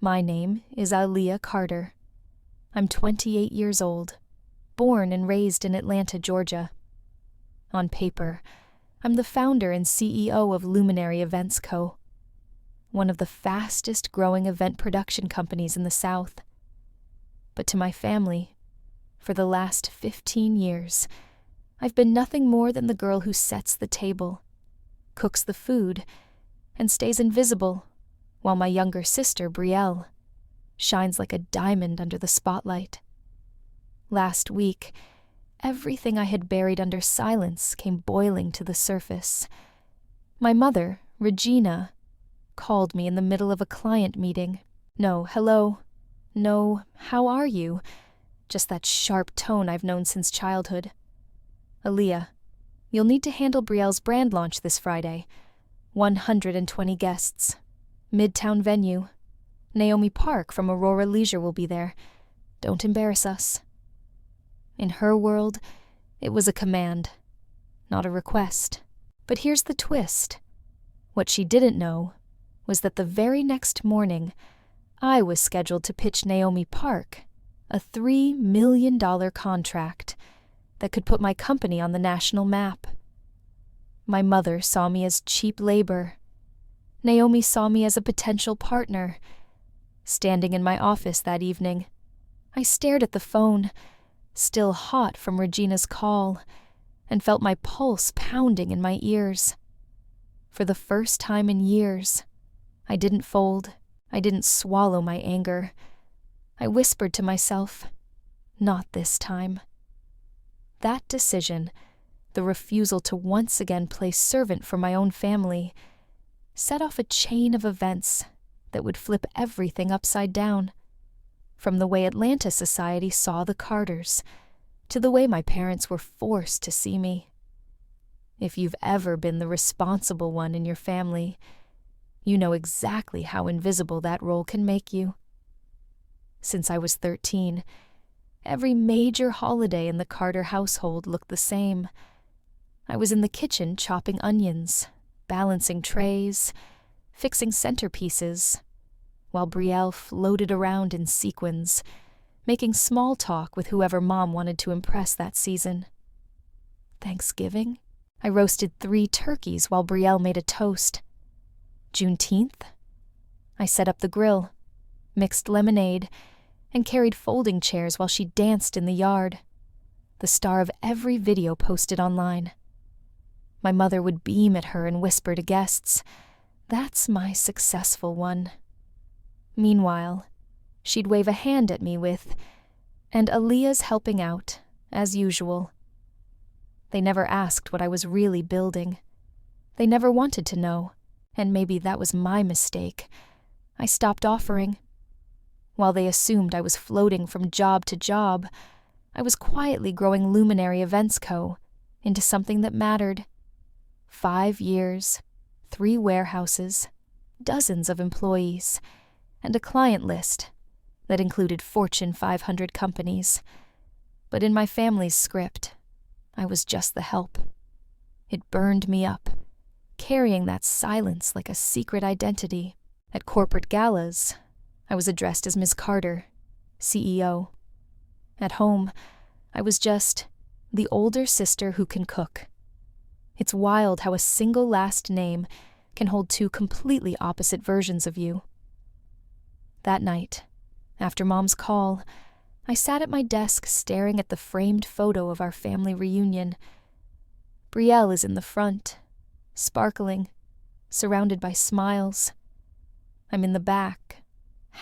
My name is Aaliyah Carter. I'm 28 years old, born and raised in Atlanta, Georgia. On paper, I'm the founder and CEO of Luminary Events Co., one of the fastest growing event production companies in the South. But to my family, for the last 15 years, I've been nothing more than the girl who sets the table, cooks the food, and stays invisible, while my younger sister, Brielle, shines like a diamond under the spotlight. Last week, everything I had buried under silence came boiling to the surface. My mother, Regina, called me in the middle of a client meeting. No, hello. No, how are you? Just that sharp tone I've known since childhood. Aaliyah, you'll need to handle Brielle's brand launch this Friday. 120 guests. Midtown venue. Naomi Park from Aurora Leisure will be there. Don't embarrass us. In her world, it was a command, not a request. But here's the twist. What she didn't know was that the very next morning, I was scheduled to pitch Naomi Park a $3 million contract that could put my company on the national map. My mother saw me as cheap labor. Naomi saw me as a potential partner. Standing in my office that evening, I stared at the phone, still hot from Regina's call, and felt my pulse pounding in my ears. For the first time in years, I didn't fold. I didn't swallow my anger. I whispered to myself, not this time. That decision, the refusal to once again play servant for my own family, set off a chain of events that would flip everything upside down. From the way Atlanta society saw the Carters, to the way my parents were forced to see me. If you've ever been the responsible one in your family, you know exactly how invisible that role can make you. Since I was 13, every major holiday in the Carter household looked the same. I was in the kitchen chopping onions, balancing trays, fixing centerpieces, while Brielle floated around in sequins, making small talk with whoever Mom wanted to impress that season. Thanksgiving, I roasted 3 turkeys while Brielle made a toast. Juneteenth, I set up the grill, mixed lemonade, and carried folding chairs while she danced in the yard, the star of every video posted online. My mother would beam at her and whisper to guests, "That's my successful one." Meanwhile, she'd wave a hand at me with, "And Aaliyah's helping out, as usual." They never asked what I was really building. They never wanted to know, and maybe that was my mistake. I stopped offering. While they assumed I was floating from job to job, I was quietly growing Luminary Events Co. into something that mattered. 5 years, 3 warehouses, dozens of employees, and a client list that included Fortune 500 companies. But in my family's script, I was just the help. It burned me up, carrying that silence like a secret identity. At corporate galas, I was addressed as Ms. Carter, CEO. At home, I was just the older sister who can cook. It's wild how a single last name can hold 2 completely opposite versions of you. That night, after Mom's call, I sat at my desk staring at the framed photo of our family reunion. Brielle is in the front, sparkling, surrounded by smiles. I'm in the back,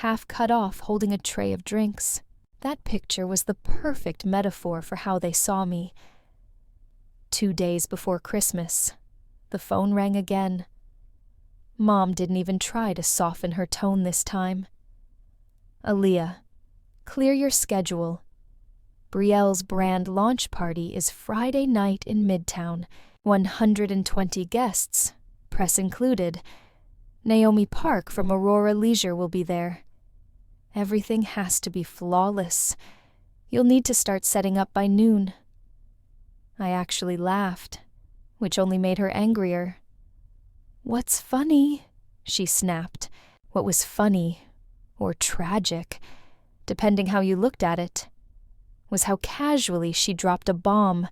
half cut off, holding a tray of drinks. That picture was the perfect metaphor for how they saw me. 2 days before Christmas, the phone rang again. Mom didn't even try to soften her tone this time. "Aaliyah, clear your schedule. Brielle's brand launch party is Friday night in Midtown. 120 guests, press included. Naomi Park from Aurora Leisure will be there. Everything has to be flawless. You'll need to start setting up by noon." I actually laughed, which only made her angrier. "What's funny?" she snapped. What was funny or tragic, depending how you looked at it, was how casually she dropped a bomb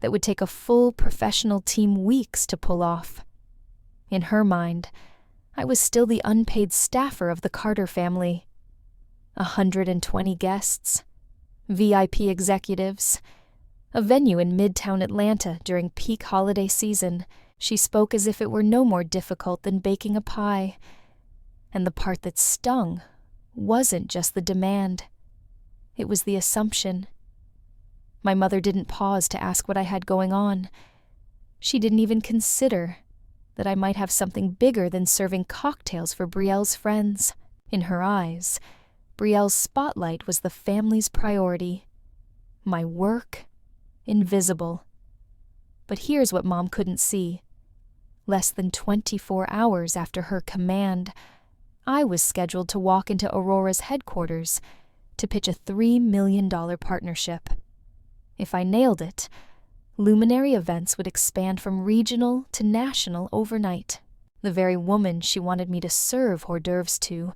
that would take a full professional team weeks to pull off. In her mind, I was still the unpaid staffer of the Carter family. 120 guests, VIP executives, a venue in Midtown Atlanta during peak holiday season. She spoke as if it were no more difficult than baking a pie. And the part that stung wasn't just the demand. It was the assumption. My mother didn't pause to ask what I had going on. She didn't even consider that I might have something bigger than serving cocktails for Brielle's friends. In her eyes, Brielle's spotlight was the family's priority. My work, invisible. But here's what Mom couldn't see. Less than 24 hours after her command, I was scheduled to walk into Aurora's headquarters to pitch a $3 million partnership. If I nailed it, Luminary Events would expand from regional to national overnight. The very woman she wanted me to serve hors d'oeuvres to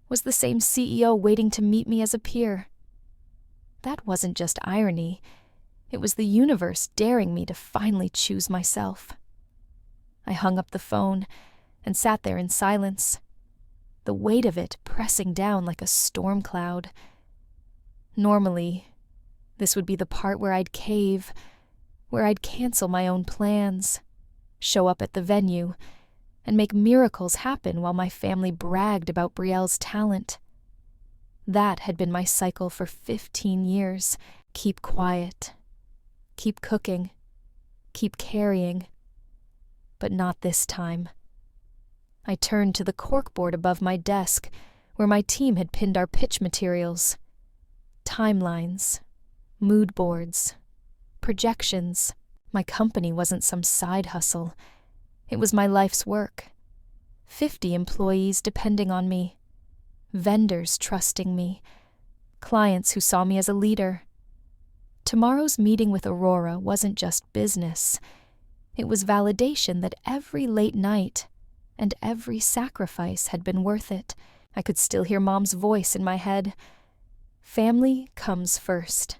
was the same CEO waiting to meet me as a peer. That wasn't just irony. It was the universe daring me to finally choose myself. I hung up the phone and sat there in silence, the weight of it pressing down like a storm cloud. Normally, this would be the part where I'd cave, where I'd cancel my own plans, show up at the venue, and make miracles happen while my family bragged about Brielle's talent. That had been my cycle for 15 years. Keep quiet, keep cooking, keep carrying. But not this time. I turned to the corkboard above my desk, where my team had pinned our pitch materials. Timelines, mood boards, projections. My company wasn't some side hustle. It was my life's work. 50 employees depending on me. Vendors trusting me. Clients who saw me as a leader. Tomorrow's meeting with Aurora wasn't just business. It was validation that every late night and every sacrifice had been worth it. I could still hear Mom's voice in my head. Family comes first.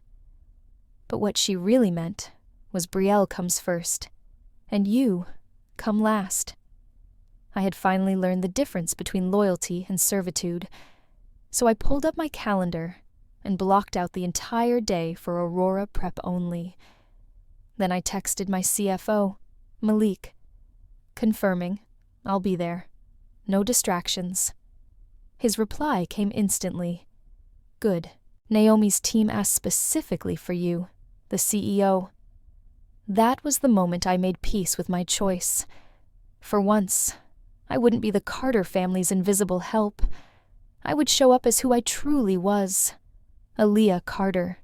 But what she really meant was Brielle comes first, and you come last. I had finally learned the difference between loyalty and servitude, so I pulled up my calendar and blocked out the entire day for Aurora prep only. Then I texted my CFO, Malik, confirming I'll be there. No distractions. His reply came instantly. Good. Naomi's team asked specifically for you, the CEO. That was the moment I made peace with my choice. For once, I wouldn't be the Carter family's invisible help. I would show up as who I truly was. Aaliyah Carter,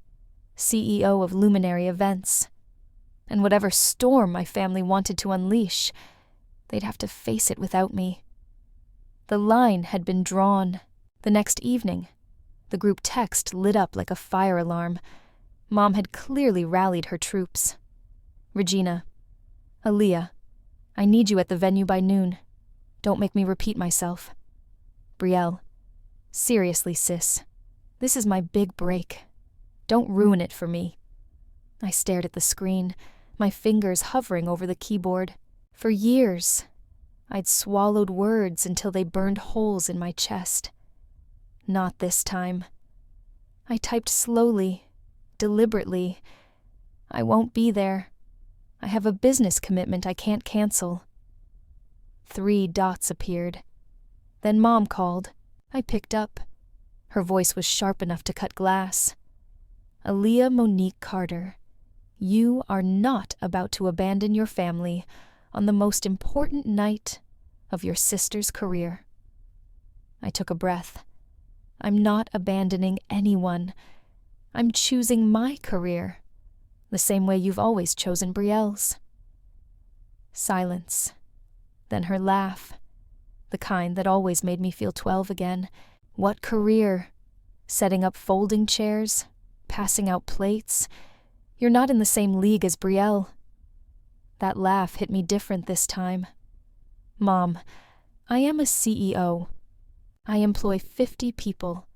CEO of Luminary Events. And whatever storm my family wanted to unleash, they'd have to face it without me. The line had been drawn. The next evening, the group text lit up like a fire alarm. Mom had clearly rallied her troops. Regina, Aaliyah, I need you at the venue by noon. Don't make me repeat myself. Brielle, seriously, sis. This is my big break. Don't ruin it for me. I stared at the screen, my fingers hovering over the keyboard. For years, I'd swallowed words until they burned holes in my chest. Not this time. I typed slowly, deliberately. I won't be there. I have a business commitment I can't cancel. 3 dots appeared. Then Mom called. I picked up. Her voice was sharp enough to cut glass. Aaliyah Monique Carter, you are not about to abandon your family on the most important night of your sister's career. I took a breath. I'm not abandoning anyone. I'm choosing my career, the same way you've always chosen Brielle's. Silence. Then her laugh, the kind that always made me feel 12 again. What career? Setting up folding chairs? Passing out plates? You're not in the same league as Brielle. That laugh hit me different this time. Mom, I am a CEO. I employ 50 people.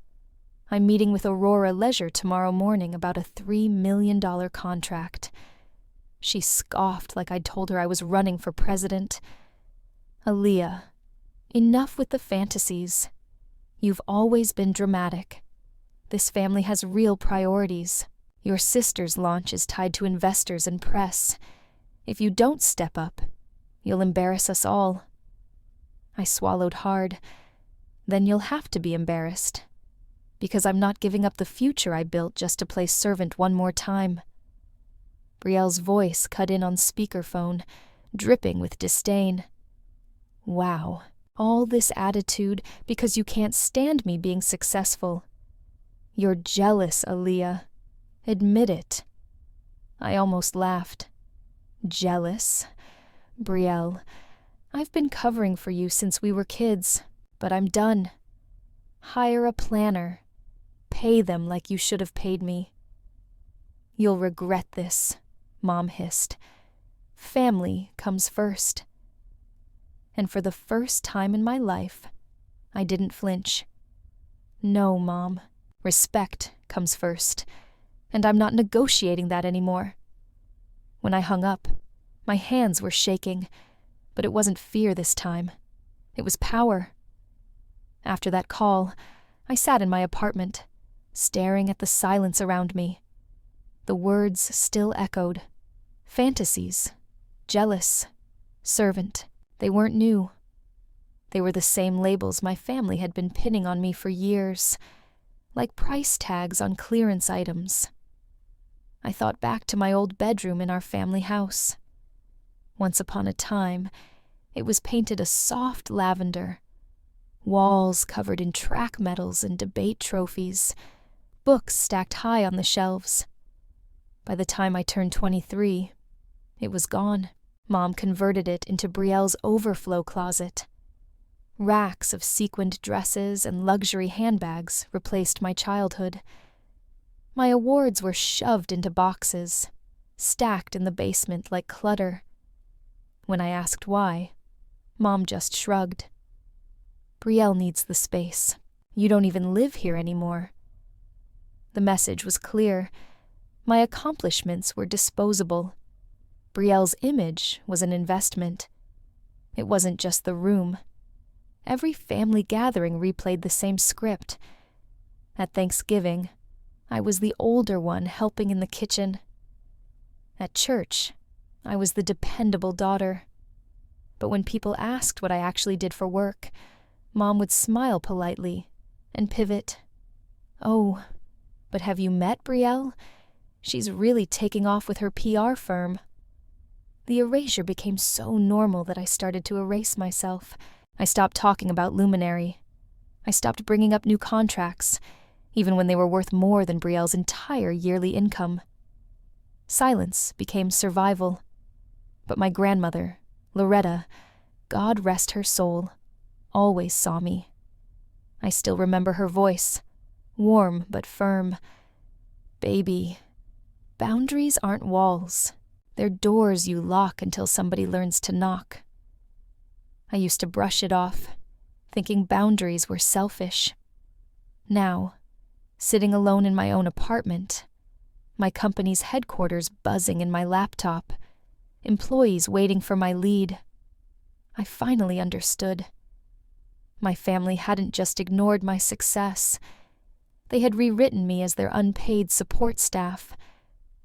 I'm meeting with Aurora Leisure tomorrow morning about a $3 million contract. She scoffed like I'd told her I was running for president. Aaliyah, enough with the fantasies. You've always been dramatic. This family has real priorities. Your sister's launch is tied to investors and press. If you don't step up, you'll embarrass us all. I swallowed hard. Then you'll have to be embarrassed. Because I'm not giving up the future I built just to play servant one more time. Brielle's voice cut in on speakerphone, dripping with disdain. Wow, all this attitude because you can't stand me being successful. You're jealous, Aaliyah. Admit it. I almost laughed. Jealous? Brielle, I've been covering for you since we were kids, but I'm done. Hire a planner. Pay them like you should have paid me. You'll regret this, Mom hissed. Family comes first. And for the first time in my life, I didn't flinch. No, Mom. Respect comes first, and I'm not negotiating that anymore. When I hung up, my hands were shaking, but it wasn't fear this time. It was power. After that call, I sat in my apartment, staring at the silence around me. The words still echoed. Fantasies, jealous, servant. They weren't new. They were the same labels my family had been pinning on me for years, like price tags on clearance items. I thought back to my old bedroom in our family house. Once upon a time, it was painted a soft lavender. Walls covered in track medals and debate trophies, books stacked high on the shelves. By the time I turned 23, it was gone. Mom converted it into Brielle's overflow closet. Racks of sequined dresses and luxury handbags replaced my childhood. My awards were shoved into boxes, stacked in the basement like clutter. When I asked why, Mom just shrugged. Brielle needs the space. You don't even live here anymore. The message was clear. My accomplishments were disposable. Brielle's image was an investment. It wasn't just the room. Every family gathering replayed the same script. At Thanksgiving, I was the older one helping in the kitchen. At church, I was the dependable daughter. But when people asked what I actually did for work, Mom would smile politely and pivot. Oh, but have you met Brielle? She's really taking off with her PR firm. The erasure became so normal that I started to erase myself. I stopped talking about Luminary. I stopped bringing up new contracts, even when they were worth more than Brielle's entire yearly income. Silence became survival. But my grandmother, Loretta, God rest her soul, always saw me. I still remember her voice, warm but firm. Baby, boundaries aren't walls. They're doors you lock until somebody learns to knock. I used to brush it off, thinking boundaries were selfish. Now, sitting alone in my own apartment, my company's headquarters buzzing in my laptop, employees waiting for my lead, I finally understood. My family hadn't just ignored my success. They had rewritten me as their unpaid support staff,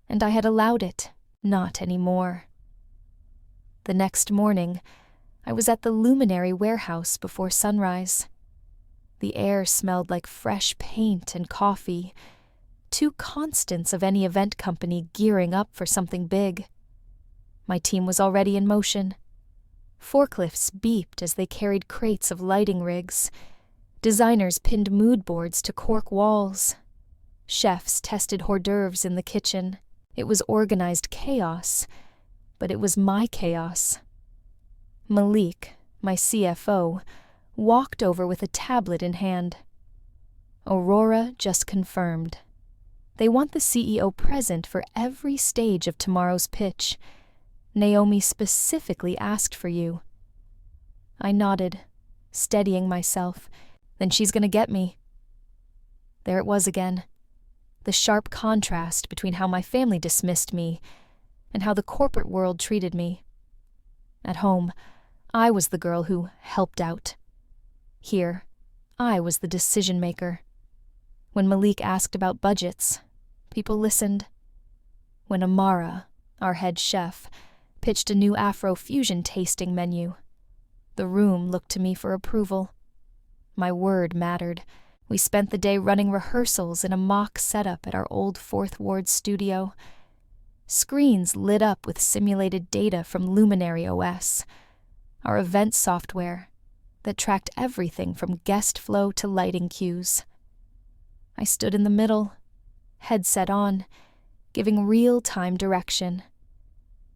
and I had allowed it. Not anymore. The next morning, I was at the Luminary warehouse before sunrise. The air smelled like fresh paint and coffee, two constants of any event company gearing up for something big. My team was already in motion. Forklifts beeped as they carried crates of lighting rigs. Designers pinned mood boards to cork walls. Chefs tested hors d'oeuvres in the kitchen. It was organized chaos, but it was my chaos. Malik, my CFO, walked over with a tablet in hand. Aurora just confirmed. They want the CEO present for every stage of tomorrow's pitch. Naomi specifically asked for you. I nodded, steadying myself. then she's gonna get me. There it was again, the sharp contrast between how my family dismissed me and how the corporate world treated me. At home, I was the girl who helped out. Here, I was the decision maker. When Malik asked about budgets, people listened. When Amara, our head chef, pitched a new Afro-fusion tasting menu, the room looked to me for approval. My word mattered. We spent the day running rehearsals in a mock setup at our old Fourth Ward studio. Screens lit up with simulated data from Luminary OS, our event software that tracked everything from guest flow to lighting cues. I stood in the middle, headset on, giving real-time direction.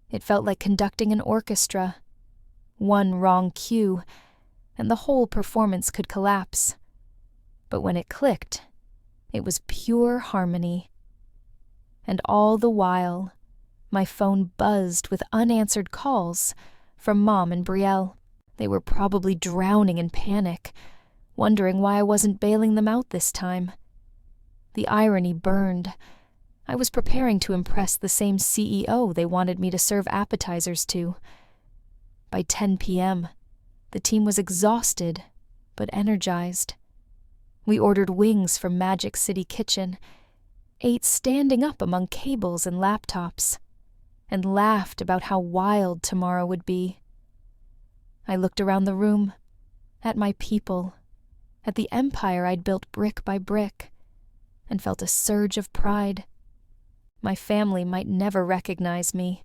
It felt like conducting an orchestra. One wrong cue, and the whole performance could collapse. But when it clicked, it was pure harmony. And all the while, my phone buzzed with unanswered calls from Mom and Brielle. They were probably drowning in panic, wondering why I wasn't bailing them out this time. The irony burned. I was preparing to impress the same CEO they wanted me to serve appetizers to. By 10 p.m., the team was exhausted, but energized. We ordered wings from Magic City Kitchen, ate standing up among cables and laptops, and laughed about how wild tomorrow would be. I looked around the room, at my people, at the empire I'd built brick by brick, and felt a surge of pride. My family might never recognize me,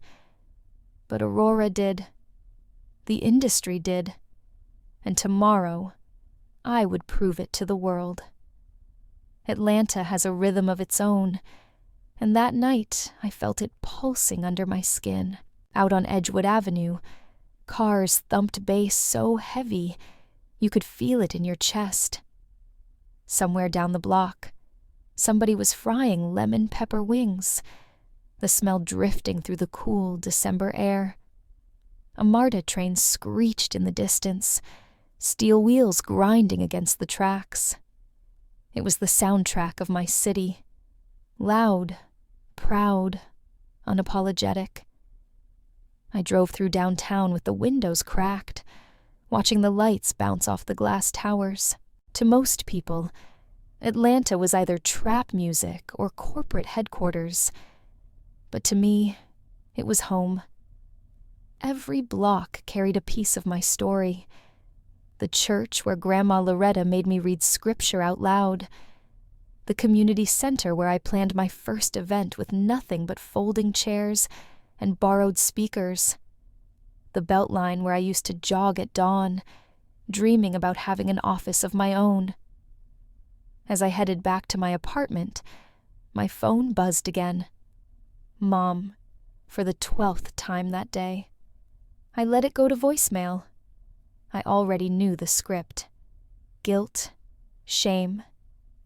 but Aurora did. The industry did. And tomorrow, I would prove it to the world. Atlanta has a rhythm of its own, and that night I felt it pulsing under my skin. Out on Edgewood Avenue, cars thumped bass so heavy you could feel it in your chest. Somewhere down the block, somebody was frying lemon pepper wings, the smell drifting through the cool December air. A MARTA train screeched in the distance, steel wheels grinding against the tracks. It was the soundtrack of my city, loud, proud, unapologetic. I drove through downtown with the windows cracked, watching the lights bounce off the glass towers. To most people, Atlanta was either trap music or corporate headquarters. But to me, it was home. Every block carried a piece of my story. The church where Grandma Loretta made me read scripture out loud. The community center where I planned my first event with nothing but folding chairs and borrowed speakers. The Beltline where I used to jog at dawn, dreaming about having an office of my own. As I headed back to my apartment, my phone buzzed again. Mom, for the 12th time that day. I let it go to voicemail. I already knew the script. Guilt, shame,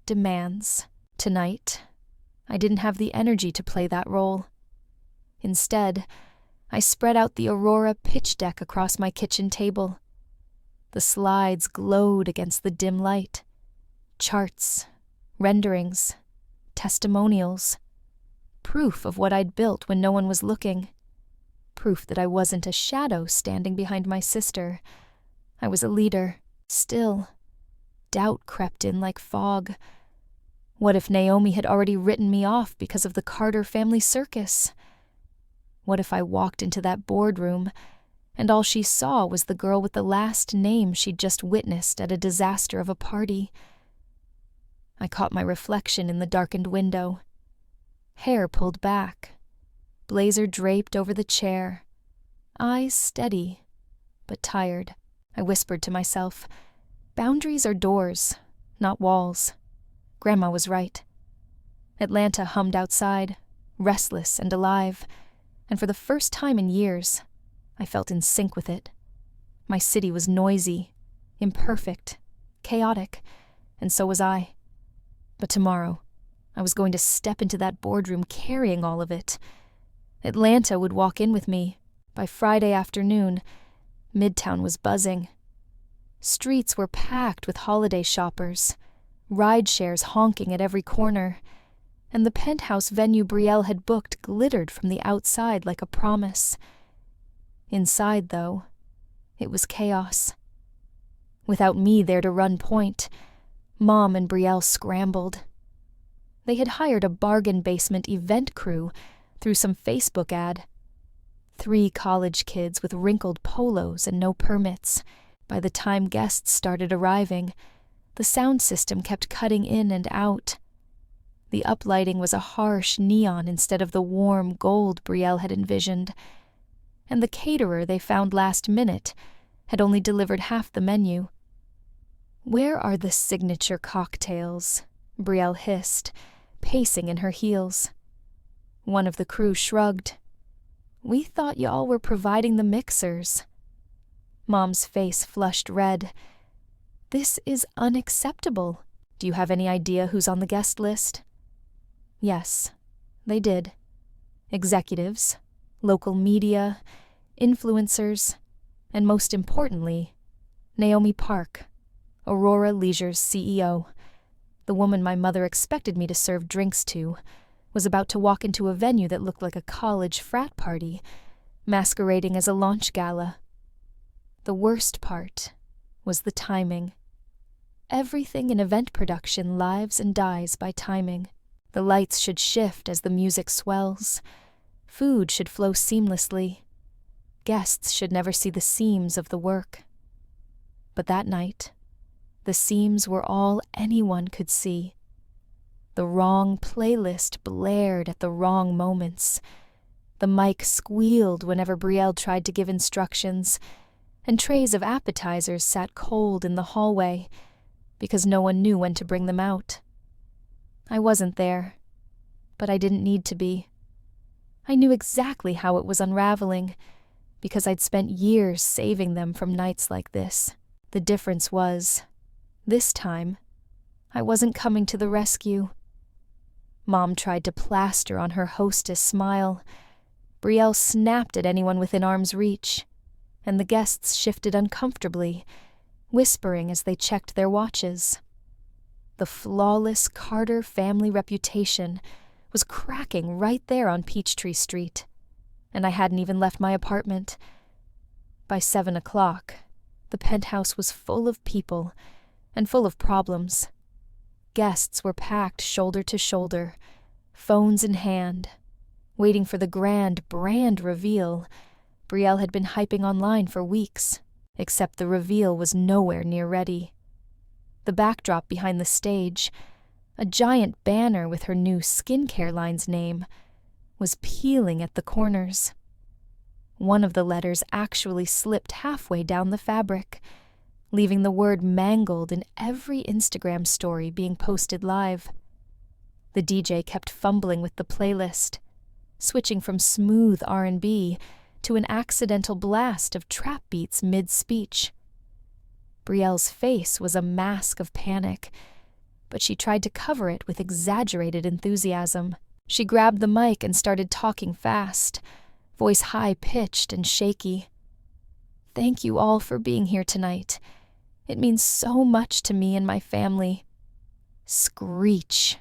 demands. Tonight, I didn't have the energy to play that role. Instead, I spread out the Aurora pitch deck across my kitchen table. The slides glowed against the dim light. Charts, renderings, testimonials. Proof of what I'd built when no one was looking. Proof that I wasn't a shadow standing behind my sister. I was a leader, still. Doubt crept in like fog. What if Naomi had already written me off because of the Carter family circus? What if I walked into that boardroom and all she saw was the girl with the last name she'd just witnessed at a disaster of a party? I caught my reflection in the darkened window. Hair pulled back, blazer draped over the chair, eyes steady, but tired. I whispered to myself, boundaries are doors, not walls. Grandma was right. Atlanta hummed outside, restless and alive, and for the first time in years, I felt in sync with it. My city was noisy, imperfect, chaotic, and so was I. But tomorrow, I was going to step into that boardroom carrying all of it. Atlanta would walk in with me. By Friday afternoon, Midtown was buzzing. Streets were packed with holiday shoppers, ride shares honking at every corner, and the penthouse venue Brielle had booked glittered from the outside like a promise. Inside, though, it was chaos. Without me there to run point, Mom and Brielle scrambled. They had hired a bargain basement event crew through some Facebook ad. 3 college kids with wrinkled polos and no permits. By the time guests started arriving, the sound system kept cutting in and out. The uplighting was a harsh neon instead of the warm gold Brielle had envisioned, and the caterer they found last minute had only delivered half the menu. "Where are the signature cocktails?" Brielle hissed, pacing in her heels. One of the crew shrugged. "We thought y'all were providing the mixers." Mom's face flushed red. "This is unacceptable. Do you have any idea who's on the guest list?" Yes, they did. Executives, local media, influencers, and most importantly, Naomi Park, Aurora Leisure's CEO, the woman my mother expected me to serve drinks to, was about to walk into a venue that looked like a college frat party, masquerading as a launch gala. The worst part was the timing. Everything in event production lives and dies by timing. The lights should shift as the music swells. Food should flow seamlessly. Guests should never see the seams of the work. But that night, the seams were all anyone could see. The wrong playlist blared at the wrong moments. The mic squealed whenever Brielle tried to give instructions, and trays of appetizers sat cold in the hallway because no one knew when to bring them out. I wasn't there, but I didn't need to be. I knew exactly how it was unraveling, because I'd spent years saving them from nights like this. The difference was, this time, I wasn't coming to the rescue. Mom tried to plaster on her hostess smile. Brielle snapped at anyone within arm's reach, and the guests shifted uncomfortably, whispering as they checked their watches. The flawless Carter family reputation was cracking right there on Peachtree Street, and I hadn't even left my apartment. By 7 o'clock, the penthouse was full of people and full of problems. Guests were packed shoulder to shoulder, phones in hand, waiting for the grand brand reveal Brielle had been hyping online for weeks, except the reveal was nowhere near ready. The backdrop behind the stage, a giant banner with her new skincare line's name, was peeling at the corners. One of the letters actually slipped halfway down the fabric, leaving the word mangled in every Instagram story being posted live. The DJ kept fumbling with the playlist, switching from smooth R&B to an accidental blast of trap beats mid-speech. Brielle's face was a mask of panic, but she tried to cover it with exaggerated enthusiasm. She grabbed the mic and started talking fast, voice high-pitched and shaky. "Thank you all for being here tonight. It means so much to me and my family." Screech.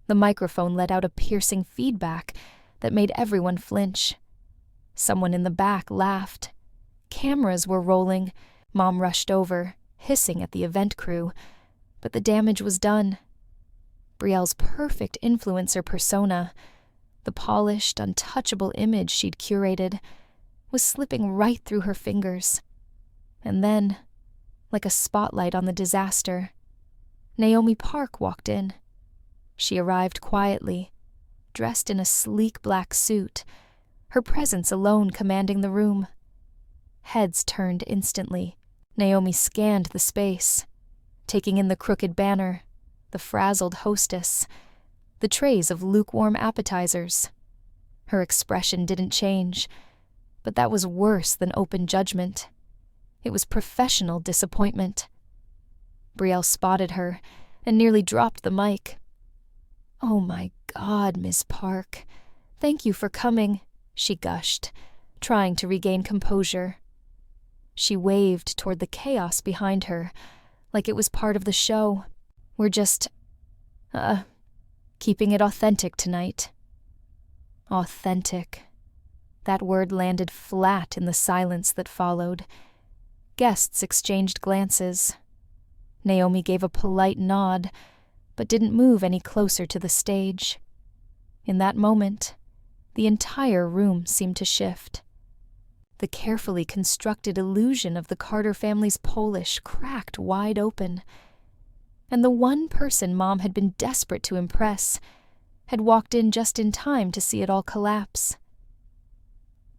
The microphone let out a piercing feedback that made everyone flinch. Someone in the back laughed. Cameras were rolling. Mom rushed over, hissing at the event crew, but the damage was done. Brielle's perfect influencer persona, the polished, untouchable image she'd curated, was slipping right through her fingers. And then, like a spotlight on the disaster, Naomi Park walked in. She arrived quietly, dressed in a sleek black suit, her presence alone commanding the room. Heads turned instantly. Naomi scanned the space, taking in the crooked banner, the frazzled hostess, the trays of lukewarm appetizers. Her expression didn't change, but that was worse than open judgment. It was professional disappointment. Brielle spotted her and nearly dropped the mic. "Oh my God, Miss Park. Thank you for coming," she gushed, trying to regain composure. She waved toward the chaos behind her, like it was part of the show. We're just, keeping it authentic tonight. Authentic. That word landed flat in the silence that followed. Guests exchanged glances. Naomi gave a polite nod, but didn't move any closer to the stage. In that moment, the entire room seemed to shift. The carefully constructed illusion of the Carter family's Polish cracked wide open, and the one person Mom had been desperate to impress had walked in just in time to see it all collapse.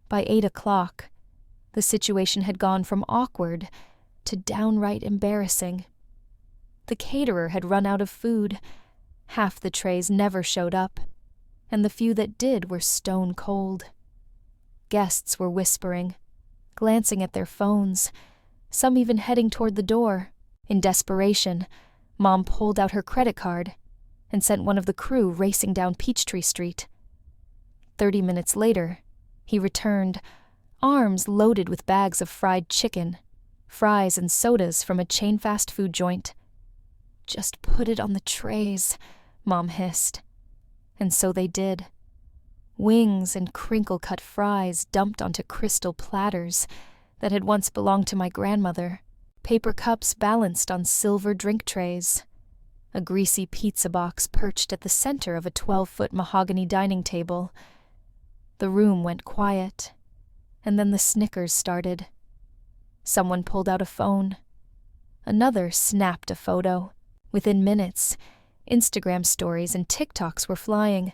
By 8 o'clock, the situation had gone from awkward to downright embarrassing. The caterer had run out of food. Half the trays never showed up, and the few that did were stone cold. Guests were whispering, glancing at their phones, some even heading toward the door. In desperation, Mom pulled out her credit card and sent one of the crew racing down Peachtree Street. 30 minutes later, he returned, arms loaded with bags of fried chicken, fries and sodas from a chain fast food joint. "Just put it on the trays," Mom hissed. And so they did. Wings and crinkle-cut fries dumped onto crystal platters that had once belonged to my grandmother, paper cups balanced on silver drink trays, a greasy pizza box perched at the center of a 12-foot mahogany dining table. The room went quiet, and then the snickers started. Someone pulled out a phone. Another snapped a photo. Within minutes, Instagram stories and TikToks were flying.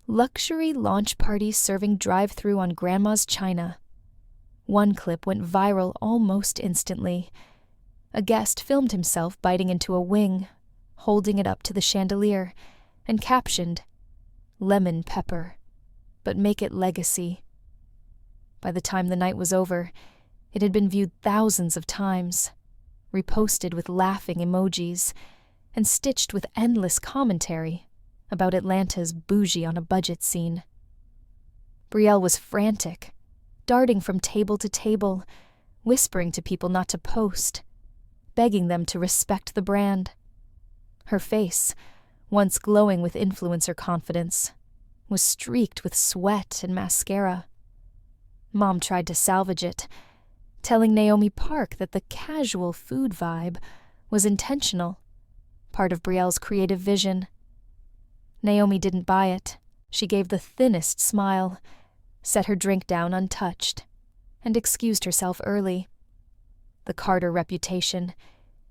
Luxury launch parties serving drive-thru on Grandma's china. One clip went viral almost instantly. A guest filmed himself biting into a wing, holding it up to the chandelier, and captioned, "Lemon pepper, but make it legacy." By the time the night was over, it had been viewed thousands of times, reposted with laughing emojis, and stitched with endless commentary about Atlanta's bougie-on-a-budget scene. Brielle was frantic, darting from table to table, whispering to people not to post, begging them to respect the brand. Her face, once glowing with influencer confidence, was streaked with sweat and mascara. Mom tried to salvage it, telling Naomi Park that the casual food vibe was intentional, part of Brielle's creative vision. Naomi didn't buy it. She gave the thinnest smile, set her drink down untouched, and excused herself early. The Carter reputation,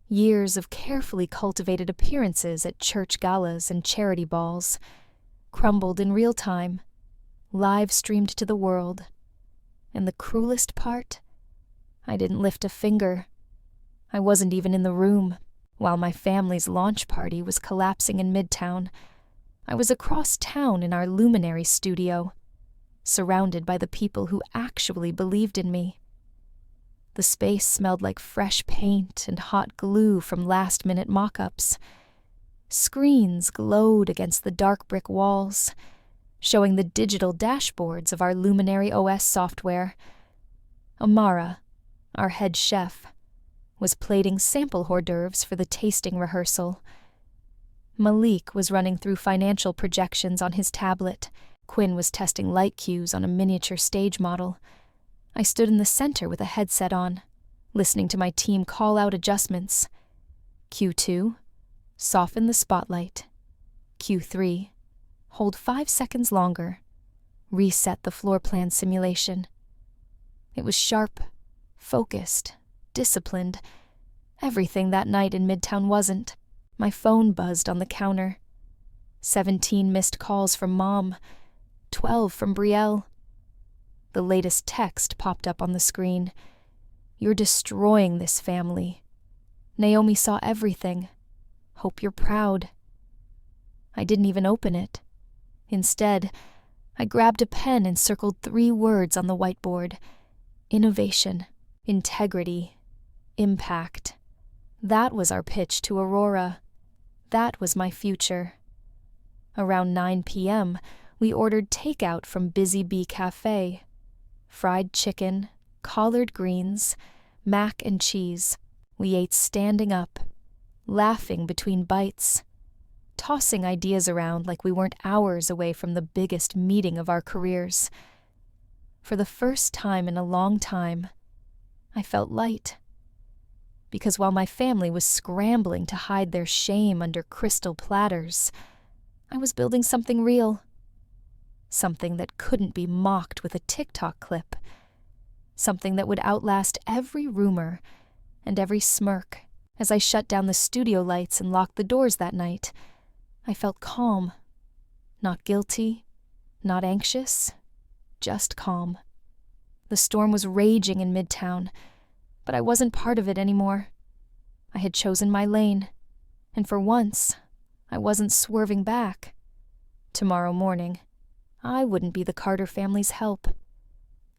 years of carefully cultivated appearances at church galas and charity balls, crumbled in real time, live-streamed to the world. And the cruelest part? I didn't lift a finger. I wasn't even in the room while my family's launch party was collapsing in Midtown. I was across town in our Luminary studio, surrounded by the people who actually believed in me. The space smelled like fresh paint and hot glue from last-minute mock-ups. Screens glowed against the dark brick walls, showing the digital dashboards of our Luminary OS software. Amara, our head chef, was plating sample hors d'oeuvres for the tasting rehearsal. Malik was running through financial projections on his tablet. Quinn was testing light cues on a miniature stage model. I stood in the center with a headset on, listening to my team call out adjustments. Q2, soften the spotlight. Q3, hold 5 seconds longer. Reset the floor plan simulation. It was sharp, focused, disciplined. Everything that night in Midtown wasn't. My phone buzzed on the counter. 17 missed calls from Mom, 12 from Brielle. The latest text popped up on the screen. "You're destroying this family. Naomi saw everything. Hope you're proud." I didn't even open it. Instead, I grabbed a pen and circled 3 words on the whiteboard: innovation, integrity, impact. That was our pitch to Aurora. That was my future. Around 9 p.m., we ordered takeout from Busy Bee Cafe. Fried chicken, collard greens, mac and cheese. We ate standing up, laughing between bites, tossing ideas around like we weren't hours away from the biggest meeting of our careers. For the first time in a long time, I felt light. Because while my family was scrambling to hide their shame under crystal platters, I was building something real. Something that couldn't be mocked with a TikTok clip. Something that would outlast every rumor and every smirk. As I shut down the studio lights and locked the doors that night, I felt calm. Not guilty, not anxious, just calm. The storm was raging in Midtown, but I wasn't part of it anymore. I had chosen my lane, and for once, I wasn't swerving back. Tomorrow morning, I wouldn't be the Carter family's help.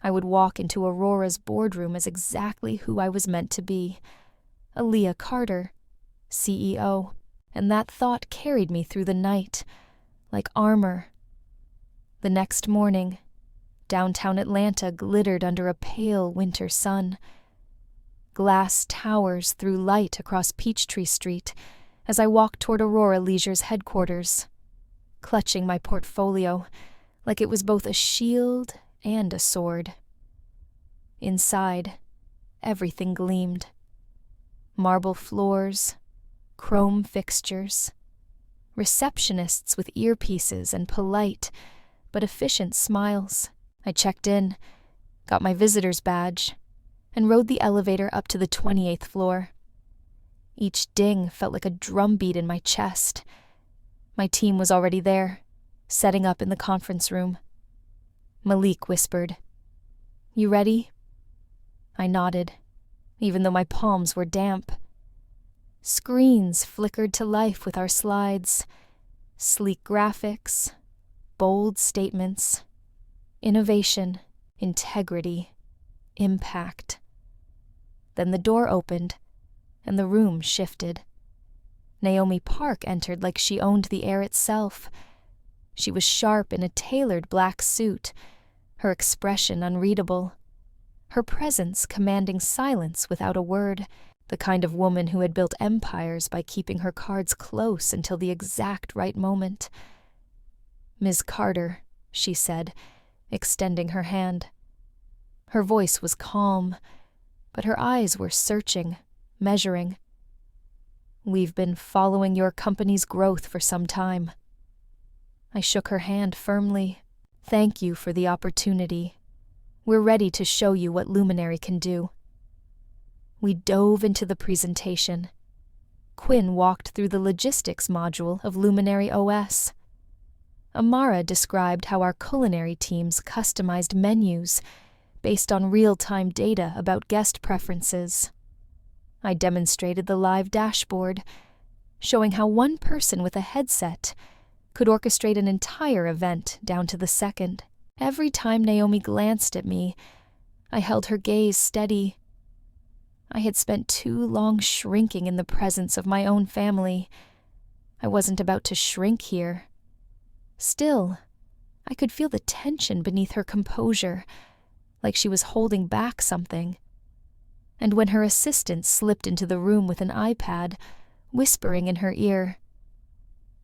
I would walk into Aurora's boardroom as exactly who I was meant to be, Aaliyah Carter, CEO, and that thought carried me through the night, like armor. The next morning, downtown Atlanta glittered under a pale winter sun. Glass towers threw light across Peachtree Street as I walked toward Aurora Leisure's headquarters, clutching my portfolio like it was both a shield and a sword. Inside, everything gleamed. Marble floors, chrome fixtures, receptionists with earpieces and polite but efficient smiles. I checked in, got my visitor's badge, and rode the elevator up to the 28th floor. Each ding felt like a drumbeat in my chest. My team was already there, setting up in the conference room. Malik whispered, "You ready?" I nodded, even though my palms were damp. Screens flickered to life with our slides, sleek graphics, bold statements, innovation, integrity, impact. Then the door opened, and the room shifted. Naomi Park entered like she owned the air itself. She was sharp in a tailored black suit, her expression unreadable, her presence commanding silence without a word, the kind of woman who had built empires by keeping her cards close until the exact right moment. "Ms. Carter," she said, extending her hand. Her voice was calm, but her eyes were searching, measuring. "We've been following your company's growth for some time." I shook her hand firmly. "Thank you for the opportunity. We're ready to show you what Luminary can do." We dove into the presentation. Quinn walked through the logistics module of Luminary OS. Amara described how our culinary teams customized menus based on real-time data about guest preferences. I demonstrated the live dashboard, showing how one person with a headset could orchestrate an entire event down to the second. Every time Naomi glanced at me, I held her gaze steady. I had spent too long shrinking in the presence of my own family. I wasn't about to shrink here. Still, I could feel the tension beneath her composure, like she was holding back something. And when her assistant slipped into the room with an iPad, whispering in her ear,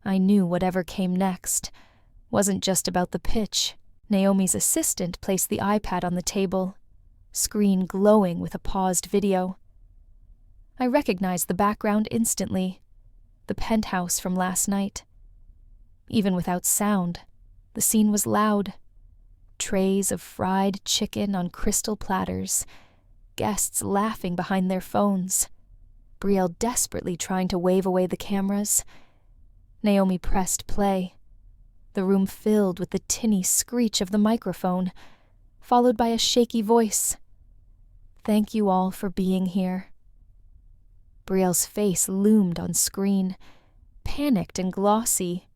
I knew whatever came next wasn't just about the pitch. Naomi's assistant placed the iPad on the table, screen glowing with a paused video. I recognized the background instantly, the penthouse from last night. Even without sound, the scene was loud. Trays of fried chicken on crystal platters, guests laughing behind their phones, Brielle desperately trying to wave away the cameras. Naomi pressed play. The room filled with the tinny screech of the microphone, followed by a shaky voice. "Thank you all for being here." Brielle's face loomed on screen, panicked and glossy,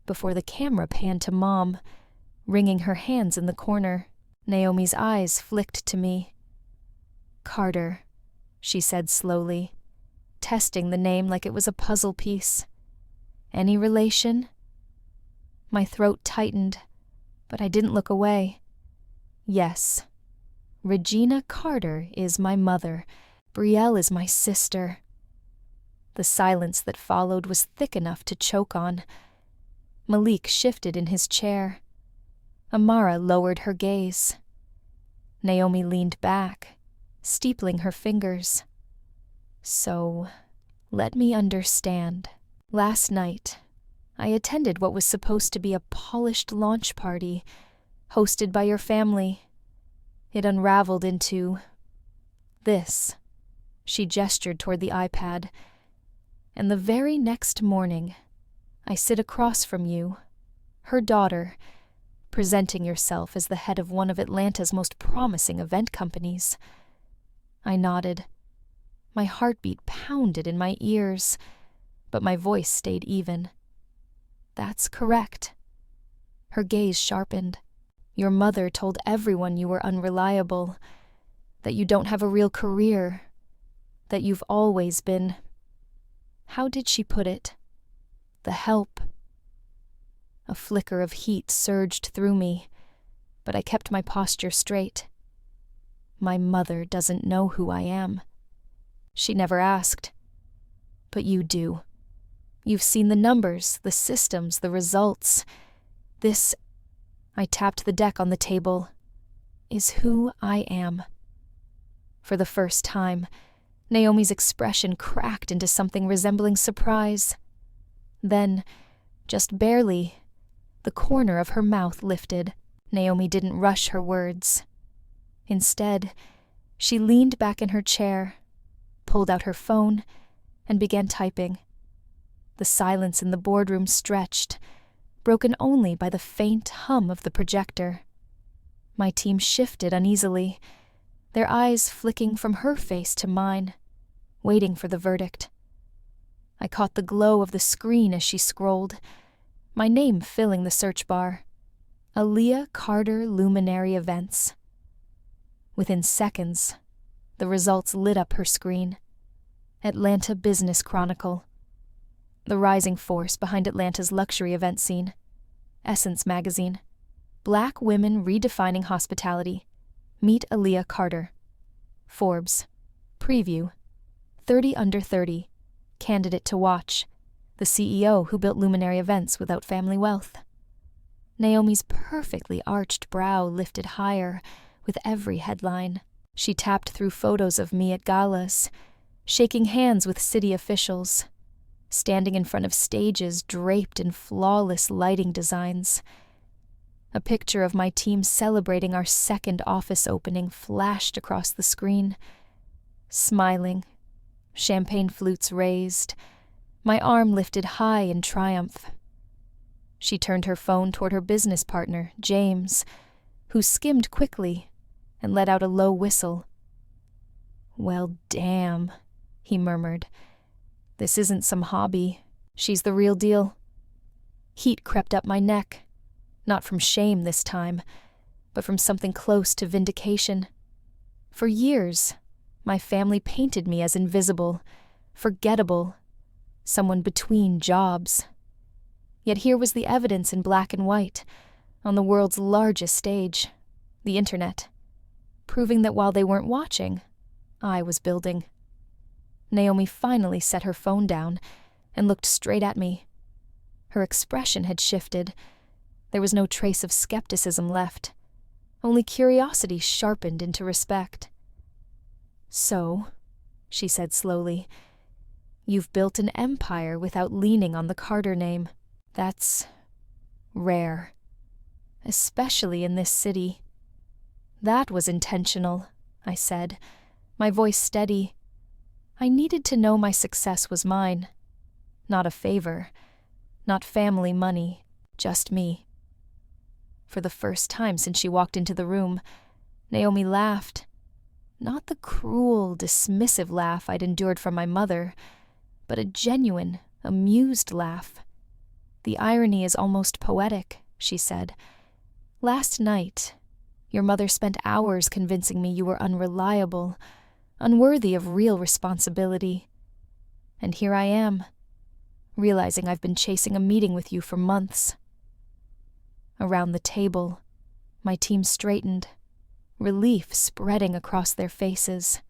before the camera panned to Mom, wringing her hands in the corner. Naomi's eyes flicked to me. "Carter," she said slowly, testing the name like it was a puzzle piece. "Any relation?" My throat tightened, but I didn't look away. "Yes. Regina Carter is my mother, Brielle is my sister." The silence that followed was thick enough to choke on. Malik shifted in his chair. Amara lowered her gaze. Naomi leaned back, steepling her fingers. "So, let me understand. Last night, I attended what was supposed to be a polished launch party, hosted by your family. It unraveled into this." She gestured toward the iPad. "And the very next morning, I sit across from you, her daughter, presenting yourself as the head of one of Atlanta's most promising event companies." I nodded. My heartbeat pounded in my ears, but my voice stayed even. "That's correct." Her gaze sharpened. "Your mother told everyone you were unreliable, that you don't have a real career, that you've always been—" How did she put it? "The help." A flicker of heat surged through me, but I kept my posture straight. My mother doesn't know who I am. She never asked. But you do. You've seen the numbers, the systems, the results. This, I tapped the deck on the table, is who I am. For the first time, Naomi's expression cracked into something resembling surprise. Then, just barely, the corner of her mouth lifted. Naomi didn't rush her words. Instead, she leaned back in her chair, pulled out her phone, and began typing. The silence in the boardroom stretched, broken only by the faint hum of the projector. My team shifted uneasily, their eyes flicking from her face to mine, waiting for the verdict. I caught the glow of the screen as she scrolled, my name filling the search bar. Aaliyah Carter Luminary Events. Within seconds, the results lit up her screen. Atlanta Business Chronicle. The rising force behind Atlanta's luxury event scene. Essence Magazine. Black women redefining hospitality. Meet Aaliyah Carter. Forbes. Preview. 30 under 30. Candidate to watch. The CEO who built Luminary Events without family wealth. Naomi's perfectly arched brow lifted higher with every headline. She tapped through photos of me at galas, shaking hands with city officials, standing in front of stages draped in flawless lighting designs. A picture of my team celebrating our second office opening flashed across the screen. Smiling, champagne flutes raised, my arm lifted high in triumph. She turned her phone toward her business partner, James, who skimmed quickly and let out a low whistle. "Well, damn," he murmured. "This isn't some hobby. She's the real deal." Heat crept up my neck, not from shame this time, but from something close to vindication. For years, my family painted me as invisible, forgettable, someone between jobs. Yet here was the evidence in black and white, on the world's largest stage, the internet, proving that while they weren't watching, I was building. Naomi finally set her phone down and looked straight at me. Her expression had shifted. There was no trace of skepticism left, only curiosity sharpened into respect. "So," she said slowly, "you've built an empire without leaning on the Carter name. That's rare, especially in this city." "That was intentional," I said, my voice steady. I needed to know my success was mine. Not a favor, not family money, just me. For the first time since she walked into the room, Naomi laughed. Not the cruel, dismissive laugh I'd endured from my mother, but a genuine, amused laugh. "The irony is almost poetic," she said. "Last night, your mother spent hours convincing me you were unreliable, unworthy of real responsibility. And here I am, realizing I've been chasing a meeting with you for months." Around the table, my team straightened, relief spreading across their faces.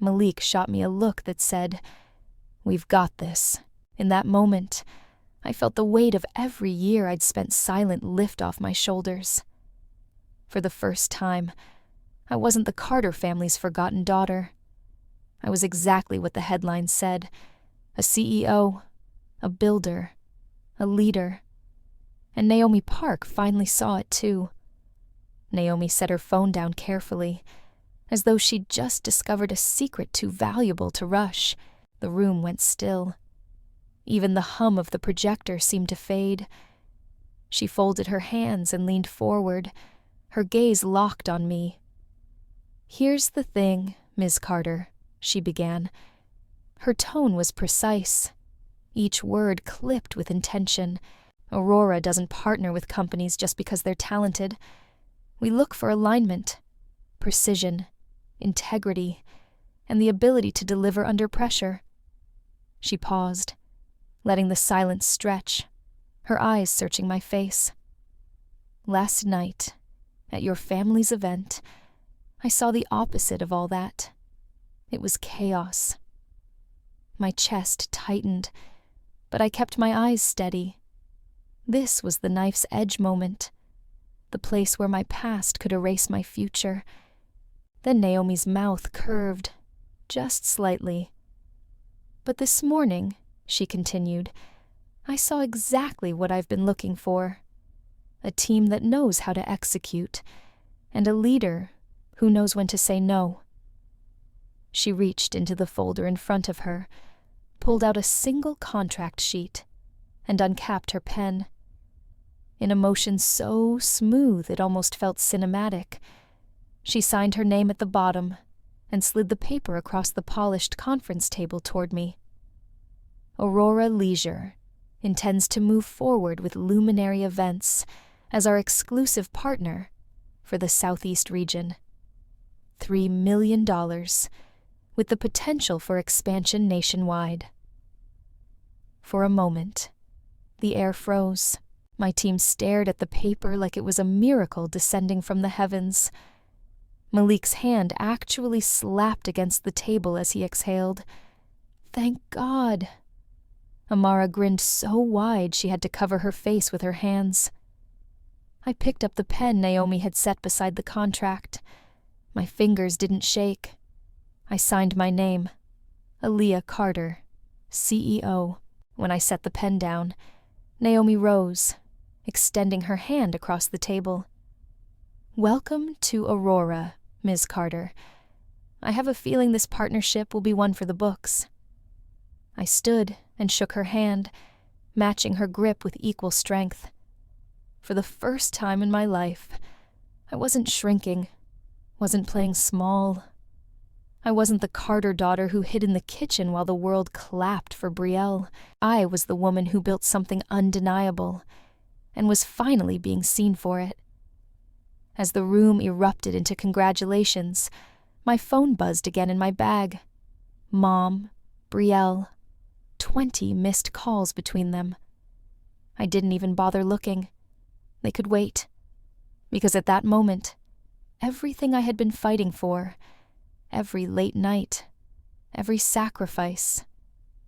Malik shot me a look that said, "We've got this." In that moment, I felt the weight of every year I'd spent silent lift off my shoulders. For the first time, I wasn't the Carter family's forgotten daughter. I was exactly what the headline said: a CEO, a builder, a leader. And Naomi Park finally saw it too. Naomi set her phone down carefully, as though she'd just discovered a secret too valuable to rush. The room went still. Even the hum of the projector seemed to fade. She folded her hands and leaned forward, her gaze locked on me. "Here's the thing, Ms. Carter," she began. Her tone was precise, each word clipped with intention. "Aurora doesn't partner with companies just because they're talented. We look for alignment, precision, integrity, and the ability to deliver under pressure." She paused, letting the silence stretch, her eyes searching my face. "Last night, at your family's event, I saw the opposite of all that. It was chaos." My chest tightened, but I kept my eyes steady. This was the knife's edge moment, the place where my past could erase my future. Then Naomi's mouth curved, just slightly. "But this morning," she continued, "I saw exactly what I've been looking for. A team that knows how to execute, and a leader who knows when to say no." She reached into the folder in front of her, pulled out a single contract sheet, and uncapped her pen. In a motion so smooth it almost felt cinematic, she signed her name at the bottom and slid the paper across the polished conference table toward me. "Aurora Leisure intends to move forward with Luminary Events as our exclusive partner for the Southeast region. $3 million, with the potential for expansion nationwide." For a moment, the air froze. My team stared at the paper like it was a miracle descending from the heavens. Malik's hand actually slapped against the table as he exhaled. "Thank God." Amara grinned so wide she had to cover her face with her hands. I picked up the pen Naomi had set beside the contract. My fingers didn't shake. I signed my name, Aaliyah Carter, CEO. When I set the pen down, Naomi rose, extending her hand across the table. "Welcome to Aurora, Ms. Carter. I have a feeling this partnership will be one for the books." I stood and shook her hand, matching her grip with equal strength. For the first time in my life, I wasn't shrinking, wasn't playing small. I wasn't the Carter daughter who hid in the kitchen while the world clapped for Brielle. I was the woman who built something undeniable and was finally being seen for it. As the room erupted into congratulations, my phone buzzed again in my bag. Mom, Brielle, 20 missed calls between them. I didn't even bother looking. They could wait. Because at that moment, everything I had been fighting for, every late night, every sacrifice,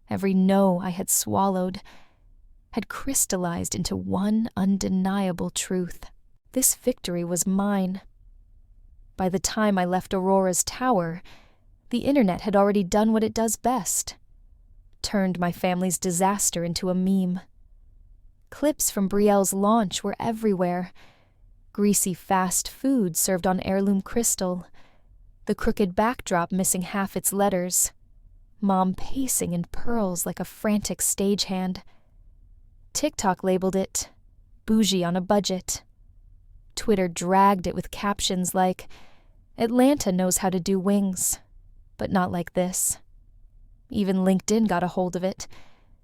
every no I had swallowed, had crystallized into one undeniable truth. This victory was mine. By the time I left Aurora's tower, the internet had already done what it does best: turned my family's disaster into a meme. Clips from Brielle's launch were everywhere. Greasy fast food served on heirloom crystal, the crooked backdrop missing half its letters, Mom pacing in pearls like a frantic stagehand. TikTok labeled it bougie on a budget. Twitter dragged it with captions like, "Atlanta knows how to do wings, but not like this." Even LinkedIn got a hold of it,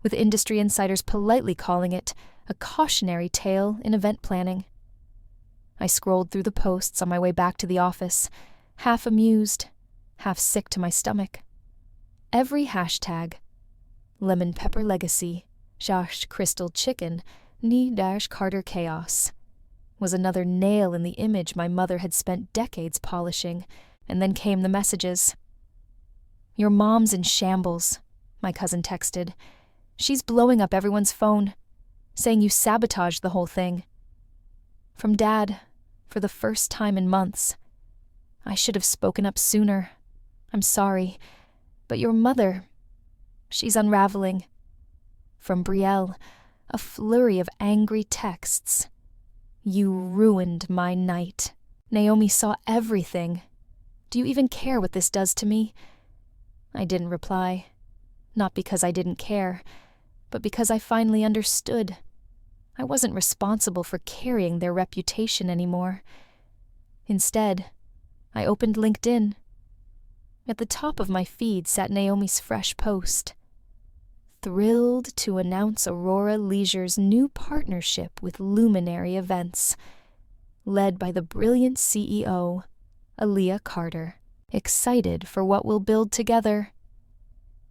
with industry insiders politely calling it a cautionary tale in event planning. I scrolled through the posts on my way back to the office, half amused, half sick to my stomach. Every hashtag: lemon pepper legacy, Josh crystal chicken, _CarterChaos, was another nail in the image my mother had spent decades polishing, and then came the messages. "Your mom's in shambles," my cousin texted. "She's blowing up everyone's phone, saying you sabotaged the whole thing." From Dad, for the first time in months. "I should have spoken up sooner. I'm sorry. But your mother, she's unraveling." From Brielle, a flurry of angry texts. "You ruined my night. Naomi saw everything. Do you even care what this does to me?" I didn't reply. Not because I didn't care, but because I finally understood. I wasn't responsible for carrying their reputation anymore. Instead, I opened LinkedIn. At the top of my feed sat Naomi's fresh post. "Thrilled to announce Aurora Leisure's new partnership with Luminary Events, led by the brilliant CEO, Aaliyah Carter. Excited for what we'll build together."